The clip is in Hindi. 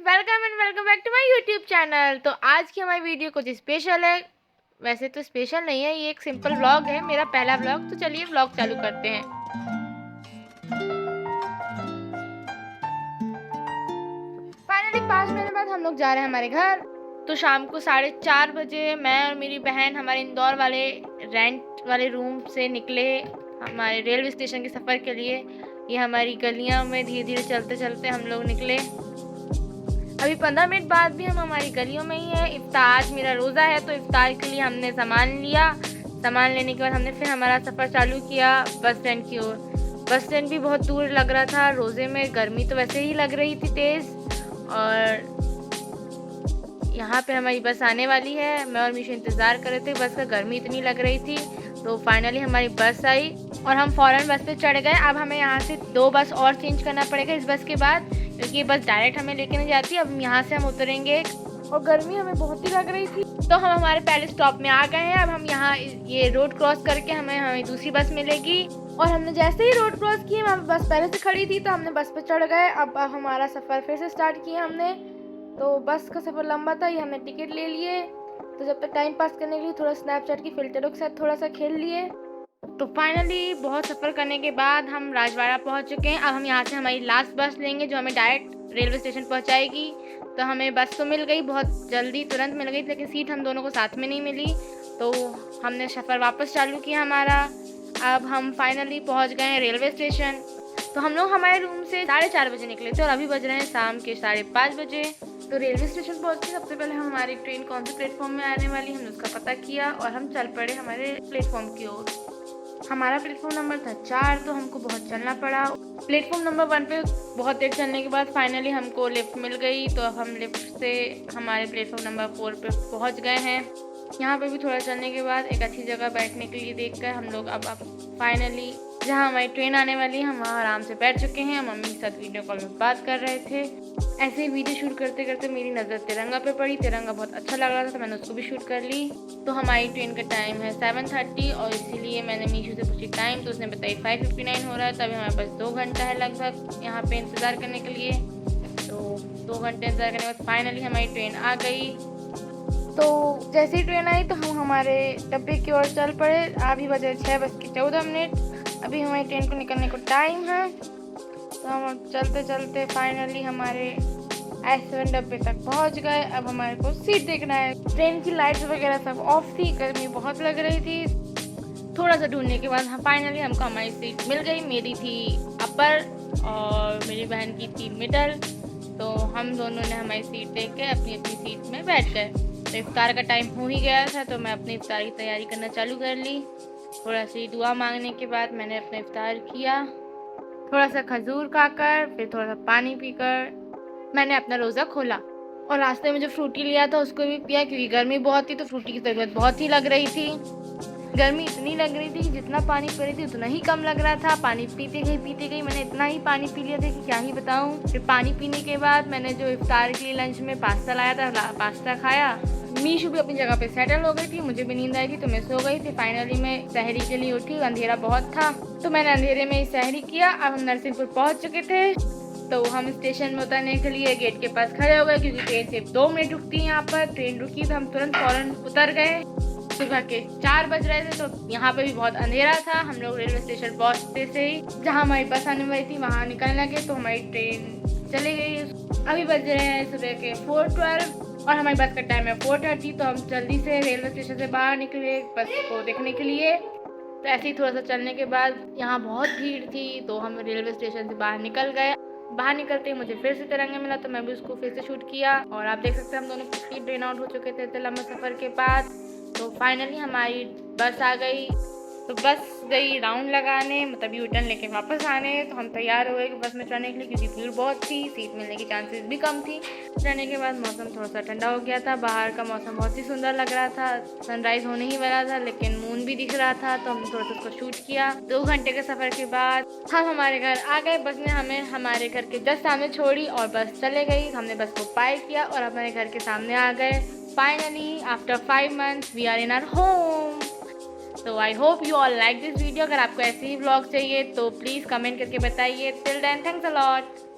Welcome and welcome back to my YouTube channel. तो आज की हमारी वीडियो कुछ स्पेशल है। वैसे तो स्पेशल नहीं है, ये एक सिंपल व्लॉग है, मेरा पहला व्लॉग। तो चलिए व्लॉग चालू करते हैं। फाइनली 5 महीने बाद हम लोग जा रहे हैं हमारे घर। तो शाम को 4:30 बजे मैं और मेरी बहन हमारे इंदौर वाले रेंट वाले रूम से निकले हमारे रेलवे स्टेशन के सफ़र के लिए। ये हमारी गलियां में धीरे धीरे चलते चलते हम लोग निकले। अभी 15 मिनट बाद भी हम हमारी गलियों में ही है। इफ्तार, आज मेरा रोज़ा है तो इफ्तार के लिए हमने सामान लिया। सामान लेने के बाद हमने फिर हमारा सफ़र चालू किया बस स्टैंड की ओर। बस स्टैंड भी बहुत दूर लग रहा था। रोज़े में गर्मी तो वैसे ही लग रही थी तेज़, और यहाँ पे हमारी बस आने वाली है। मैं और मीशू इंतज़ार कर रहे थे बस का, गर्मी इतनी लग रही थी। तो फाइनली हमारी बस आई और हम फ़ौरन बस पे चढ़ गए। अब हमें यहाँ से 2 बस और चेंज करना पड़ेगा इस बस के बाद, क्योंकि ये बस डायरेक्ट हमें लेके नहीं जाती। अब यहाँ से हम उतरेंगे और गर्मी हमें बहुत ही लग रही थी। तो हम हमारे पहले स्टॉप में आ गए हैं। अब हम यहाँ ये रोड क्रॉस करके हमें दूसरी बस मिलेगी। और हमने जैसे ही रोड क्रॉस की, वहाँ बस पहले से खड़ी थी तो हमने बस पे चढ़ गए। अब हमारा सफ़र फिर से स्टार्ट किया हमने। तो बस का सफ़र लंबा था, ये हमने टिकट ले लिए। तो जब तक टाइम पास करने के लिए थोड़ा स्नैपचैट की फ़िल्टरों के साथ थोड़ा सा खेल लिए। तो फाइनली बहुत सफ़र करने के बाद हम राजवाड़ा पहुंच चुके हैं। अब हम यहाँ से हमारी लास्ट बस लेंगे जो हमें डायरेक्ट रेलवे स्टेशन पहुंचाएगी। तो हमें बस तो मिल गई, बहुत जल्दी तुरंत मिल गई, लेकिन सीट हम दोनों को साथ में नहीं मिली। तो हमने सफ़र वापस चालू किया हमारा। अब हम फाइनली पहुँच गए हैं रेलवे स्टेशन। तो हम लोग हमारे रूम से 4:30 बजे निकले थे और अभी बज रहे हैं शाम के 5:30 बजे। तो रेलवे स्टेशन पहुँच के सबसे पहले हम हमारी ट्रेन कौन से प्लेटफॉर्म में आने वाली हमने उसका पता किया और हम चल पड़े हमारे प्लेटफॉर्म की ओर। हमारा प्लेटफॉर्म नंबर था 4, तो हमको बहुत चलना पड़ा। प्लेटफॉर्म नंबर 1 पे बहुत देर चलने के बाद फाइनली हमको लिफ्ट मिल गई। तो अब हम लिफ्ट से हमारे प्लेटफॉर्म नंबर 4 पे पहुंच गए हैं। यहाँ पे भी थोड़ा चलने के बाद एक अच्छी जगह बैठने के लिए देखकर हम लोग अब फाइनली जहाँ हमारी ट्रेन आने वाली है हम वहाँ आराम से बैठ चुके हैं। मम्मी के साथ वीडियो कॉल में बात कर रहे थे। ऐसे ही वीडियो शूट करते करते मेरी नज़र तिरंगा पे पड़ी। तिरंगा बहुत अच्छा लग रहा था तो मैंने उसको भी शूट कर ली। तो हमारी ट्रेन का टाइम है 7:30 और इसीलिए मैंने मीशू से पूछी टाइम, तो उसने बताई 5:59 हो रहा है। तभी हमारे पास 2 घंटा है लगभग यहाँ पे इंतज़ार करने के लिए। तो 2 घंटे इंतज़ार करने के बाद फाइनली हमारी ट्रेन आ गई। तो जैसे ही ट्रेन आई तो हम हमारे डब्बे की ओर चल पड़े। अभी बजे 6:14। अभी हमारी ट्रेन को निकलने को टाइम है। तो हम चलते चलते फाइनली हमारे S7 डब्बे तक पहुंच गए। अब हमारे को सीट देखना है। ट्रेन की लाइट्स वगैरह सब ऑफ थी, गर्मी बहुत लग रही थी। थोड़ा सा ढूंढने के बाद फाइनली हमको हमारी सीट मिल गई। मेरी थी अपर और मेरी बहन की थी मिडल। तो हम दोनों ने हमारी सीट देख के अपनी अपनी सीट में बैठ गए। तो इफ्तार का टाइम हो ही गया था तो मैं अपनी इफ्तार की तैयारी करना चालू कर ली। थोड़ा सी दुआ मांगने के बाद मैंने अपना इफ्तार किया। थोड़ा सा खजूर खाकर फिर थोड़ा सा पानी पीकर मैंने अपना रोज़ा खोला। और रास्ते में जो फ्रूटी लिया था उसको भी पिया, क्योंकि गर्मी बहुत थी तो फ्रूटी की ज़रूरत बहुत ही लग रही थी। गर्मी इतनी लग रही थी कि जितना पानी पी रही थी उतना ही कम लग रहा था। पानी पीते गई मैंने इतना ही पानी पी लिया था कि क्या ही बताऊँ। फिर पानी पीने के बाद मैंने जो इफ्तार के लिए लंच में पास्ता लाया था पास्ता खाया। मीशू भी अपनी जगह पे सेटल हो गई थी, मुझे भी नींद आई थी तो मैं सो गई थी। फाइनली मैं सहरी के लिए उठी, अंधेरा बहुत था तो मैंने अंधेरे में ही सहरी किया। अब हम नरसिंहपुर पहुंच चुके थे। तो हम स्टेशन में उतरने के लिए गेट के पास खड़े हो गए, क्योंकि ट्रेन सिर्फ 2 मिनट रुकती है यहाँ पर। ट्रेन रुकी तो हम तुरंत फ़ौरन उतर गए। सुबह के 4 बज रहे थे तो यहाँ पे भी बहुत अंधेरा था। हम लोग रेलवे स्टेशन पहुँचते से ही जहाँ हमारी बस आने वाली थी वहाँ निकलने लगे तो हमारी ट्रेन चली गई। अभी बज रहे हैं सुबह के 4:12 और हमारी बस का टाइम है 4:30। तो हम जल्दी से रेलवे स्टेशन से बाहर निकले बस को देखने के लिए। तो ऐसे ही थोड़ा सा चलने के बाद यहाँ बहुत भीड़ थी तो हम रेलवे स्टेशन से बाहर निकल गए। बाहर निकलते ही मुझे फिर से तिरंगा मिला तो मैं भी उसको फिर से शूट किया। और आप देख सकते हैं हम दोनों कितनी ड्रेन आउट हो चुके थे इतने लंबे सफ़र के बाद। तो फाइनली हमारी बस आ गई। तो बस गई राउंड लगाने, मतलब यू टर्न लेके वापस आने। तो हम तैयार हो गए कि बस में चढ़ने के लिए, क्योंकि भीड़ बहुत थी, सीट मिलने की चांसेस भी कम थी। चढ़ने के बाद मौसम थोड़ा सा ठंडा हो गया था। बाहर का मौसम बहुत ही सुंदर लग रहा था। सनराइज़ होने ही वाला था लेकिन मून भी दिख रहा था तो हमने थोड़ा सा उसको शूट किया। 2 घंटे के सफ़र के बाद हम हमारे घर आ गए। बस ने हमें हमारे घर के जस्ट सामने छोड़ी और बस चले गई। हमने बस को पार किया और हमारे घर के सामने आ गए। Finally after 5 months we are in our home. तो I hope you all like this video. अगर आपको ऐसे ही व्लॉग चाहिए तो प्लीज़ कमेंट करके बताइए। Till then thanks a lot.